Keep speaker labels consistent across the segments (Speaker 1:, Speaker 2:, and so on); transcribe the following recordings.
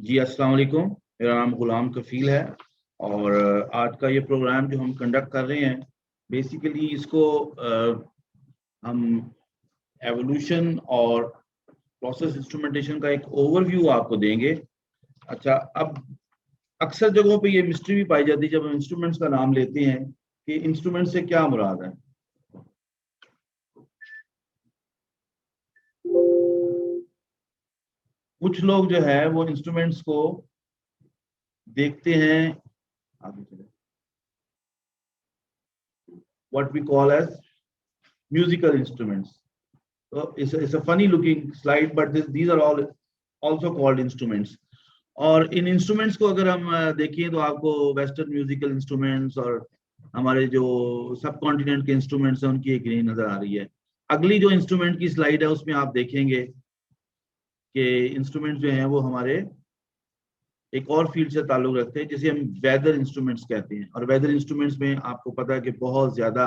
Speaker 1: जी अस्सलाम वालेकुम। मेरा नाम गुलाम कफील है और आज का ये प्रोग्राम जो हम कंडक्ट कर रहे हैं बेसिकली इसको हम एवोल्यूशन और प्रोसेस इंस्ट्रूमेंटेशन का एक ओवरव्यू आपको देंगे। अच्छा, अब अक्सर जगहों पे ये मिस्ट्री भी पाई जाती है जब हम इंस्ट्रूमेंट्स का नाम लेते हैं कि इंस्ट्रूमेंट से क्या मुराद है। कुछ लोग जो है वो इंस्ट्रूमेंट्स को देखते हैं, आगे चले, what we call as musical instruments. So it's a funny looking slide, but these are all also called instruments. और इन इंस्ट्रूमेंट्स को अगर हम देखें तो आपको वेस्टर्न म्यूजिकल इंस्ट्रूमेंट्स और हमारे जो सब कॉन्टिनेंट के इंस्ट्रूमेंट्स हैं उनकी एक रेंज नजर आ रही है। अगली जो इंस्ट्रूमेंट की स्लाइड है उसमें आप देखेंगे कि इंस्ट्रूमेंट्स जो हैं वो हमारे एक और फील्ड से ताल्लुक रखते हैं जिसे हम वेदर इंस्ट्रूमेंट्स कहते हैं। और वेदर इंस्ट्रूमेंट्स में आपको पता है कि बहुत ज्यादा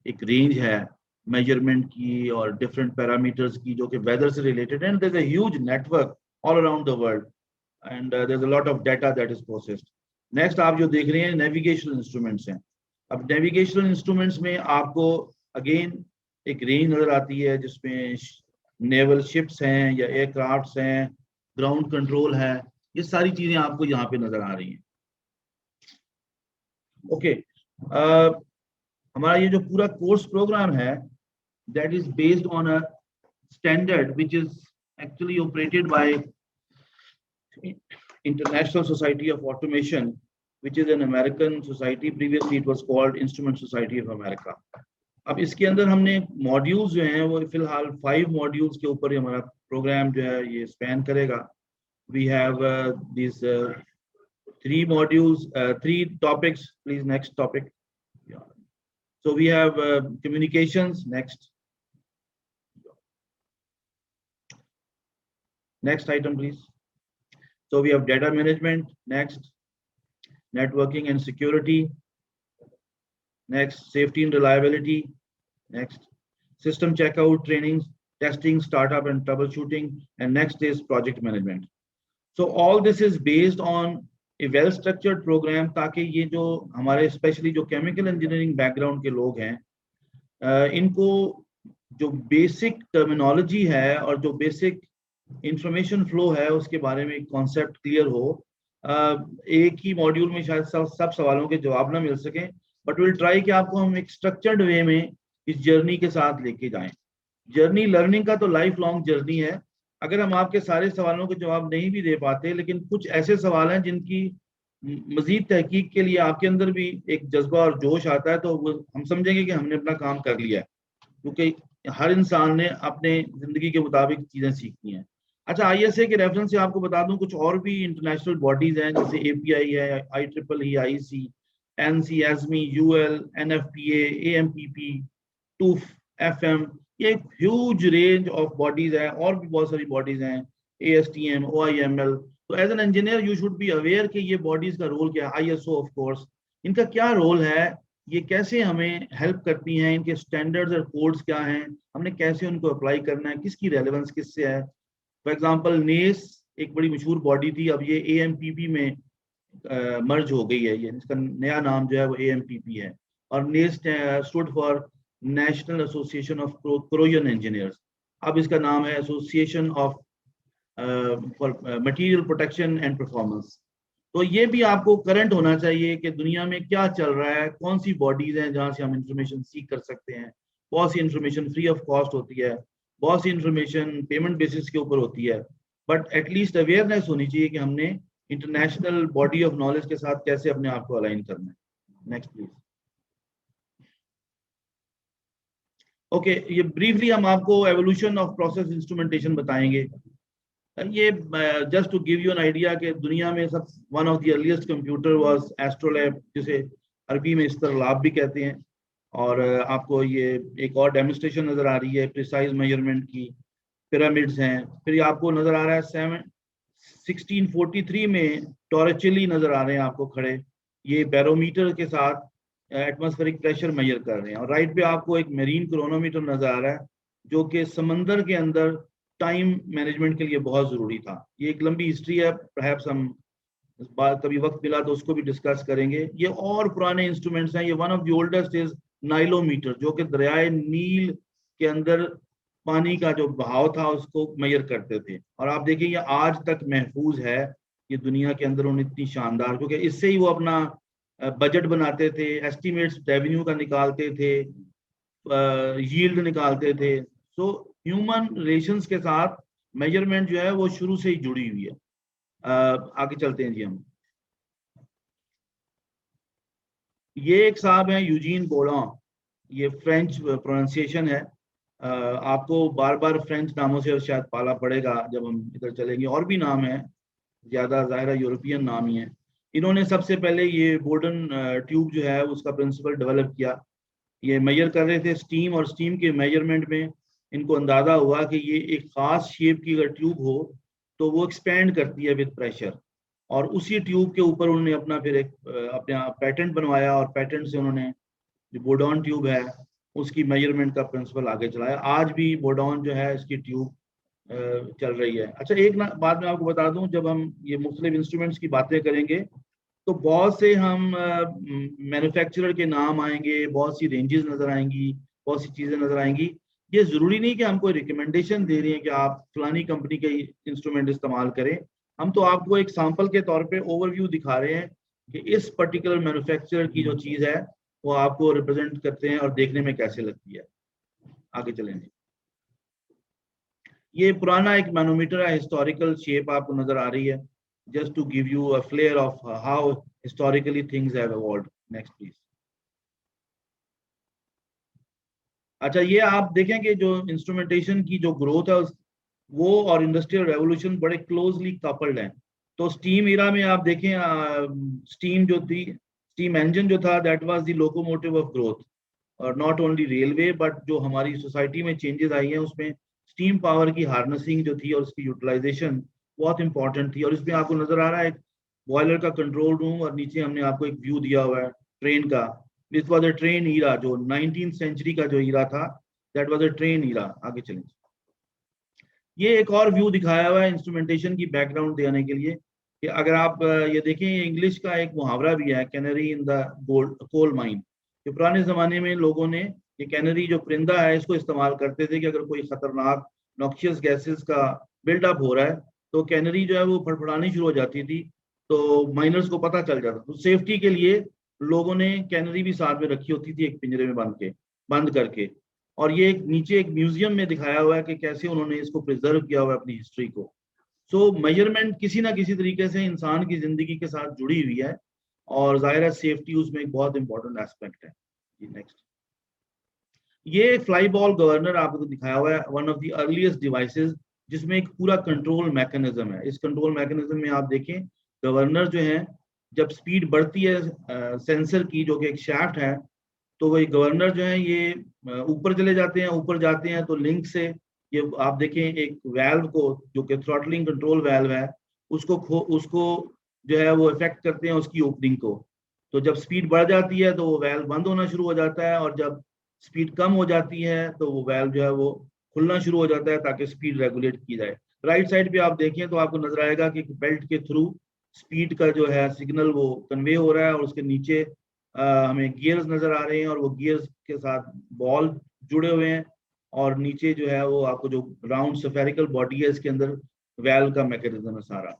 Speaker 1: एक रेंज है मेजरमेंट की और डिफरेंट पैरामीटर्स की जो कि वेदर से रिलेटेड है। And there is a huge network all around the world and there is a lot of data that is processed. Next आप जो देख रहे हैं नेविगेशनल इंस्ट्रूमेंट्स हैं। अब नेविगेशनल इंस्ट्रूमेंट्स में आपको अगेन एक रेंज नजर आती है जिसमें नेवल शिप्स हैं या एयरक्राफ्ट्स हैं, ग्राउंड कंट्रोल है, ये सारी चीजें आपको यहाँ पे नजर आ रही हैं। ओके, हमारा ये जो पूरा कोर्स प्रोग्राम है that is based on a standard which is actually operated by international society of automation which is an American society. Previously it was called instrument society of America. अब इसके अंदर हमने modules जो हैं वो फिलहाल 5 modules के ऊपर हमारा प्रोग्राम जो है ये स्पैन करेगा। We have these 3 modules, 3 topics. Please, next topic. Yeah. So we have communications. Next item, please. So we have data management. Next, networking and security. Next, safety and reliability. Next, system checkout trainings, testing, startup and troubleshooting. And next is project management. So all this is based on a well structured program ताकि ये जो हमारे specially जो chemical engineering background के लोग हैं इनको जो बेसिक टर्मिनोलॉजी है और जो बेसिक इंफॉर्मेशन फ्लो है उसके बारे में कॉन्सेप्ट क्लियर हो। एक ही मॉड्यूल में शायद सब सवालों के जवाब ना मिल सकें, बट विल ट्राई कि आपको हम एक स्ट्रक्चर्ड वे में इस जर्नी के साथ लेके जाएं। जर्नी लर्निंग का तो लाइफ लॉन्ग जर्नी है। अगर हम आपके सारे सवालों के जवाब नहीं भी दे पाते, लेकिन कुछ ऐसे सवाल हैं जिनकी मजीद तहकीक के लिए आपके अंदर भी एक जज्बा और जोश आता है तो वो हम समझेंगे कि हमने अपना काम कर लिया है, क्योंकि हर इंसान ने अपने जिंदगी के मुताबिक चीजें सीखनी हैं। अच्छा, ISA के रेफरेंस से आपको बता दूं कुछ और भी इंटरनेशनल बॉडीज हैं जैसे API है, IEEE, IC, NC, ASME, UL, NFPA, AMPP, TUF, FM, ये एक ह्यूज रेंज ऑफ बॉडीज है। और भी बहुत सारी बॉडीज हैं, ASTM, OIML। तो as an engineer you should be aware कि ये बॉडीज का रोल क्या है। ISO ऑफ कोर्स, इनका क्या रोल है, ये कैसे हमें हेल्प करती हैं, इनके स्टैंडर्ड्स और कोड्स क्या हैं, हमने कैसे उनको अप्लाई करना है, किसकी रेलेवेंस किससे है। फॉर एग्जांपल नेस एक बड़ी मशहूर बॉडी थी, अब ये AMPP में मर्ज हो गई है। ये इसका नया नाम जो है वो AMPP है। और NACE stood for National Association of Corrosion Engineers. अब इसका नाम है Association of for Material Protection and Performance. तो ये भी आपको करंट होना चाहिए कि दुनिया में क्या चल रहा है, कौन सी बॉडीज हैं जहां से हम इंफॉर्मेशन सीख कर सकते हैं। बहुत सी इंफॉर्मेशन फ्री ऑफ कॉस्ट होती है, बहुत सी इंफॉर्मेशन पेमेंट बेसिस के ऊपर होती है, बट एटलीस्ट अवेयरनेस होनी चाहिए कि हमने इंटरनेशनल बॉडी ऑफ नॉलेज के साथ कैसे अपने आप को अलाइन करना है। Next please. ओके, ये ब्रीफली हम आपको एवोल्यूशन ऑफ प्रोसेस इंस्ट्रूमेंटेशन बताएंगे। ये just to give you an idea कि दुनिया में सब one of the earliest computer was astrolabe, जिसे अरबी में इस्तरलाब भी कहते हैं। और आपको ये एक और डेमोन्स्ट्रेशन नजर आ रही है प्रिसाइज मेजरमेंट की, पिरामिड्स हैं। फिर आपको नजर आ रहा है 1643 में टॉर्रिचेली नजर आ रहे हैं आपको खड़े, ये बैरोमीटर के साथ एटमॉस्फेरिक प्रेशर मेजर कर रहे हैं। और राइट पे आपको एक मरीन क्रोनोमीटर नजर आ रहा है जो कि समंदर के अंदर टाइम मैनेजमेंट के लिए बहुत जरूरी था। ये एक लंबी हिस्ट्री है, परहैप्स हम इस बार कभी वक्त मिला तो उसको भी डिस्कस करेंगे। ये और पुराने इंस्ट्रूमेंट्स हैं। ये one of the oldest is nilometer, जो कि दरियाए नील के अंदर पानी का जो बहाव था उसको मेजर करते थे। और आप देखिए ये आज तक महफूज है ये दुनिया के अंदर, उन्हें इतनी शानदार, क्योंकि इससे ही वो अपना बजट बनाते थे, एस्टिमेट्स रेवेन्यू का निकालते थे, यील्ड निकालते थे। सो ह्यूमन रिलेशंस के साथ मेजरमेंट जो है वो शुरू से ही जुड़ी हुई है। आगे चलते हैं जी हम। ये एक साहब हैं यूजीन बोलॉन, ये फ्रेंच प्रोनाउंसिएशन है। आपको बार बार फ्रेंच नामों से शायद पाला पड़ेगा जब हम इधर चलेंगे, और भी नाम है, ज्यादा ज़ाहिर यूरोपियन नाम ही है। इन्होंने सबसे पहले ये बोर्डन ट्यूब जो है उसका प्रिंसिपल डेवलप किया। ये मेजर कर रहे थे स्टीम, और स्टीम के मेजरमेंट में इनको अंदाजा हुआ कि ये एक खास शेप की अगर ट्यूब हो तो वो एक्सपेंड करती है विद प्रेशर। और उसी ट्यूब के ऊपर उन्होंने अपना फिर एक अपना पैटेंट बनवाया, और पैटेंट से उन्होंने जो बोर्डॉन ट्यूब है उसकी मेजरमेंट का प्रिंसिपल आगे चलाया। आज भी बोर्डॉन जो है इसकी ट्यूब चल रही है। अच्छा, एक ना बात मैं आपको बता दूं, जब हम ये मुख्तलिफ इंस्ट्रूमेंट्स की बातें करेंगे तो बहुत से हम मैन्युफैक्चरर के नाम आएंगे, बहुत सी रेंजेस नजर आएंगी, बहुत सी चीजें नजर आएंगी। ये जरूरी नहीं कि हम कोई रिकमेंडेशन दे रहे हैं कि आप फलानी कंपनी के इंस्ट्रूमेंट इस्तेमाल करें। हम तो आपको एक सैंपल के तौर पे ओवरव्यू दिखा रहे हैं कि इस पर्टिकुलर मैन्युफैक्चरर की जो चीज है वो आपको रिप्रेजेंट करते हैं और देखने में कैसे लगती है। आगे चलेंगे। ये पुराना एक मैनोमीटर है, हिस्टोरिकल शेप आपको नजर आ रही है, just to give you a flair of how historically things have evolved. Next please. अच्छा, ये आप देखें कि जो इंस्ट्रूमेंटेशन की जो ग्रोथ है वो और इंडस्ट्रियल रेवोल्यूशन बड़े क्लोजली कपल्ड हैं। तो स्टीम इरा में आप देखें, स्टीम जो थी, स्टीम इंजन जो था, that was the locomotive of growth. और नॉट ओनली रेलवे बट जो हमारी सोसाइटी में चेंजेस आई हैं उसमें स्टीम पावर की हार्नेसिंग जो थी और उसकी यूटिलाइजेशन बहुत इंपॉर्टेंट थी। और इसमें आपको नजर आ रहा है एक बॉयलर का कंट्रोल रूम, और नीचे हमने आपको एक व्यू दिया हुआ है ट्रेन का। This was a train era, जो 19th सेंचुरी का जो ईरा था, that was a train era. आगे चलें। ये एक और व्यू दिखाया हुआ है इंस्ट्रूमेंटेशन की बैकग्राउंड देने के लिए, कि अगर आप ये देखें, इंग्लिश का एक मुहावरा भी है, canary in the gold coal mine. कि पुराने जमाने में लोगों ने ये कैनरी जो परिंदा है इसको इस्तेमाल करते थे कि अगर कोई खतरनाक नॉक्शियस गैसेस का बिल्डअप हो रहा है तो कैनरी जो है वो फड़फड़ानी शुरू हो जाती थी, तो माइनर्स को पता चल जाता। तो सेफ्टी के लिए लोगों ने कैनरी भी साथ में रखी होती थी, एक पिंजरे में बंद करके। और ये एक नीचे एक म्यूजियम में दिखाया हुआ है कि कैसे उन्होंने इसको प्रिजर्व किया हुआ है अपनी हिस्ट्री को। सो मेजरमेंट किसी ना किसी तरीके से इंसान की जिंदगी के साथ जुड़ी हुई है, और जाहिर है सेफ्टी उसमें एक बहुत इंपॉर्टेंट एस्पेक्ट है। नेक्स्ट। ये फ्लाई बॉल गवर्नर आपको दिखाया हुआ है, one of the earliest devices, जिसमें एक पूरा कंट्रोल मैकेनिज्म है। इस कंट्रोल मैकेनिज्म में आप देखें, गवर्नर जो है, जब स्पीड बढ़ती है सेंसर की, जो कि एक शाफ्ट है, तो वही गवर्नर जो है ये ऊपर चले जाते हैं, ऊपर जाते हैं तो लिंक से ये आप देखें एक वैल्व को, जो कि थ्रॉटलिंग कंट्रोल वैल्व है, उसको जो है वो इफेक्ट करते हैं उसकी ओपनिंग को। तो जब स्पीड बढ़ जाती है तो वो वैल्व बंद होना शुरू हो जाता है, और जब स्पीड कम हो जाती है तो वो वैल्व जो है वो खुलना शुरू हो जाता है ताकि स्पीड रेगुलेट की जाए। राइट साइड पे आप देखें तो आपको नजर आएगा कि बेल्ट के थ्रू स्पीड का जो है सिग्नल वो कन्वे हो रहा है, और उसके नीचे हमें गियर्स नजर आ रहे हैं, और वो गियर्स के साथ बॉल जुड़े हुए हैं, और नीचे जो है वो आपको जो राउंड स्फेरिकल बॉडी है इसके अंदर वैल्व का मैकेनिज्म है सारा।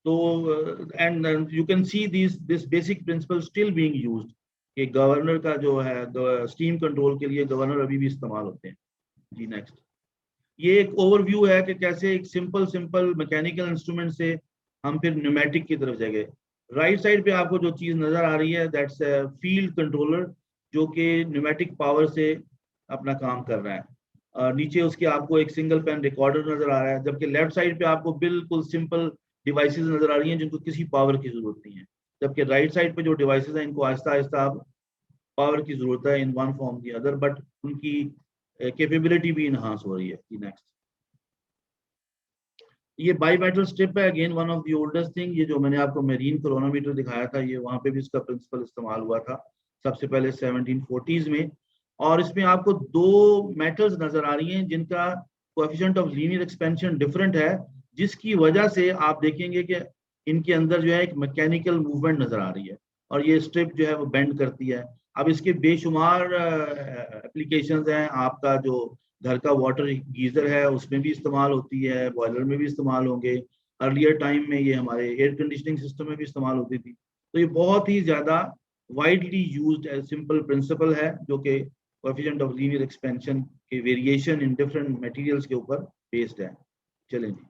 Speaker 1: तो and you can see this basic principle still being used, कि गवर्नर का जो है स्टीम कंट्रोल के लिए गवर्नर अभी भी इस्तेमाल होते हैं जी। नेक्स्ट। ये एक ओवरव्यू है कि कैसे एक सिंपल मैकेनिकल इंस्ट्रूमेंट से हम फिर न्यूमेटिक की तरफ जाएंगे। राइट साइड पे आपको जो चीज नजर आ रही है, दैट्स फील्ड कंट्रोलर, जो कि न्यूमेटिक पावर से अपना काम कर रहा है। नीचे उसके आपको एक सिंगल पेन रिकॉर्डर नजर आ रहा है, जबकि लेफ्ट साइड पे आपको बिल्कुल सिंपल डिवाइसेस नजर आ रही हैं जिनको किसी पावर की जरूरत नहीं है। जबकि राइट साइड पे जो डिवाइसेस हैं इनको आहिस्ता आहिस्ता पावर की जरूरत है इन वन फॉर्म की अदर, बट उनकी कैपेबिलिटी भी इनहांस हो रही है। नेक्स्ट। ये बाईमेटल स्ट्रिप है, again one of the oldest thing. ये जो मैंने आपको मेरीन क्रोनोमीटर दिखाया था, ये वहां पे भी इसका प्रिंसिपल इस्तेमाल हुआ था सबसे पहले 1740s में। और इसमें आपको दो मेटल्स नजर आ रही हैं जिनका coefficient of linear expansion different है, जिसकी वजह से आप देखेंगे कि इनके अंदर जो है एक मैकेनिकल मूवमेंट नजर आ रही है और ये स्ट्रिप जो है वो बेंड करती है। अब इसके बेशुमार एप्लीकेशंस हैं। आपका जो घर का वाटर गीजर है उसमें भी इस्तेमाल होती है, बॉयलर में भी इस्तेमाल होंगे, अर्लियर टाइम में ये हमारे एयर कंडीशनिंग सिस्टम में भी इस्तेमाल होती थी। तो ये बहुत ही ज़्यादा वाइडली यूज्ड सिंपल प्रिंसिपल है जो कि कोएफिशिएंट ऑफ लीनियर एक्सपेंशन के वेरिएशन इन डिफरेंट मटेरियल्स के ऊपर बेस्ड है। चलें जी,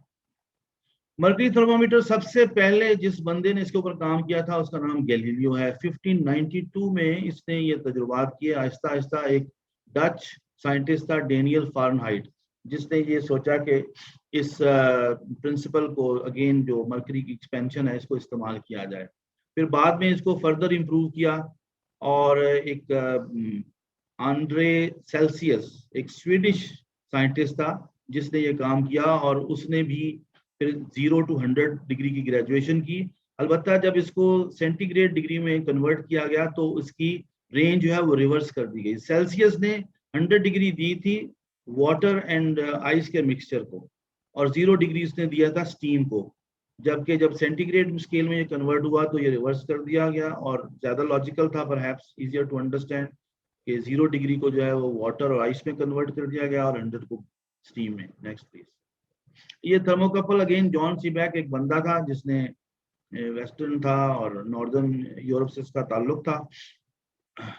Speaker 1: मर्करी थर्मोमीटर सबसे पहले जिस बंदे ने इसके ऊपर काम किया था उसका नाम गैलीलियो है। 1592 में इसने ये तजुर्बात किए। आहिस्ता आहिस्ता एक डच साइंटिस्ट था डेनियल फारेनहाइट, जिसने ये सोचा कि इस प्रिंसिपल को अगेन जो मर्करी की एक्सपेंशन है इसको इस्तेमाल किया जाए। फिर बाद में इसको फर्दर इम्प्रूव किया और एक आंद्रे सेल्सियस एक स्वीडिश साइंटिस्ट था जिसने ये काम किया और उसने भी फिर 0 to 100 डिग्री की ग्रेजुएशन की। अलबत्ता जब इसको सेंटीग्रेड डिग्री में कन्वर्ट किया गया तो इसकी रेंज जो है वो रिवर्स कर दी गई। सेल्सियस ने 100 डिग्री दी थी वाटर एंड आइस के मिक्सचर को और 0 डिग्री इसने दिया था स्टीम को, जबकि जब सेंटीग्रेड स्केल में ये कन्वर्ट हुआ तो ये रिवर्स कर दिया गया और ज़्यादा लॉजिकल था, परहैप्स इजियर टू अंडरस्टैंड, कि 0 डिग्री को जो है वो वाटर और आइस में कन्वर्ट कर दिया गया और 100 को स्टीम में। Next please. ये थर्मोकपल अगेन जॉन सीबैक एक बंदा था जिसने वेस्टर्न था और नॉर्दर्न यूरोप से इसका ताल्लुक था।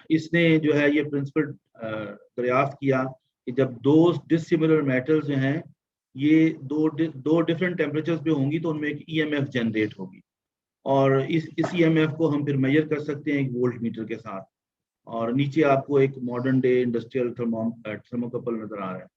Speaker 1: इसने जो है ये प्रिंसिपल दरियाफ्त किया कि जब दो डिसिमिलर मेटल्स जो हैं ये दो डिफरेंट टेम्परेचर्स पे होंगी तो उनमें एक ईएमएफ जनरेट होगी और इस ईएमएफ को हम फिर मेजर कर सकते हैं एक वोल्ट मीटर के साथ। और नीचे आपको एक मॉडर्न डे इंडस्ट्रियल थर्मोकपल नजर आ रहा है।